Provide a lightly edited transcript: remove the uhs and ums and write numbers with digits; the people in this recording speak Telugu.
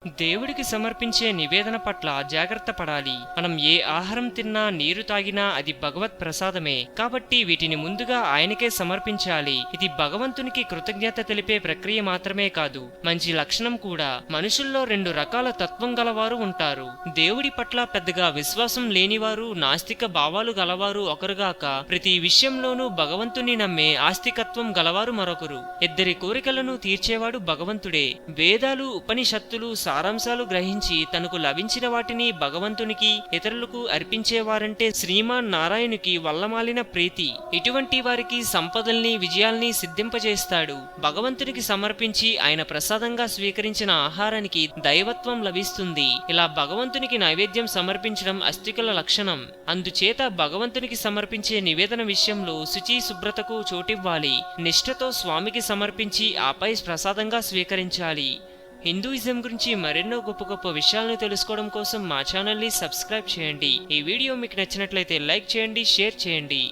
దేవుడికి సమర్పించే నివేదన పట్ల జాగ్రత్త పడాలి. మనం ఏ ఆహారం తిన్నా, నీరు తాగినా అది భగవత్ ప్రసాదమే. కాబట్టి వీటిని ముందుగా ఆయనకే సమర్పించాలి. ఇది భగవంతునికి కృతజ్ఞత తెలిపే ప్రక్రియ మాత్రమే కాదు, మంచి లక్షణం కూడా. మనుషుల్లో రెండు రకాల తత్వం గలవారు ఉంటారు. దేవుడి పట్ల పెద్దగా విశ్వాసం లేనివారు, నాస్తిక భావాలు గలవారు ఒకరుగాక, ప్రతి విషయంలోనూ భగవంతుని నమ్మే ఆస్తికత్వం గలవారు మరొకరు. ఇద్దరి కోరికలను తీర్చేవాడు భగవంతుడే. వేదాలు, ఉపనిషత్తులు సారాంశాలు గ్రహించి తనకు లభించిన వాటిని భగవంతునికి, ఇతరులకు అర్పించేవారంటే శ్రీమాన్ నారాయణుకి వల్లమాలిన ప్రీతి. ఇటువంటి వారికి సంపదల్ని, విజయాల్ని సిద్ధింపజేస్తాడు. భగవంతునికి సమర్పించి ఆయన ప్రసాదంగా స్వీకరించిన ఆహారానికి దైవత్వం లభిస్తుంది. ఇలా భగవంతునికి నైవేద్యం సమర్పించడం అస్తికుల లక్షణం. అందుచేత భగవంతునికి సమర్పించే నివేదన విషయంలో శుచి, శుభ్రతకు చోటివ్వాలి. నిష్ఠతో స్వామికి సమర్పించి ఆపై ప్రసాదంగా స్వీకరించాలి. హిందూయిజం గురించి మరెన్నో గొప్ప గొప్ప విషయాలను తెలుసుకోవడం కోసం మా ఛానల్ని సబ్స్క్రైబ్ చేయండి. ఈ వీడియో మీకు నచ్చినట్లయితే లైక్ చేయండి, షేర్ చేయండి.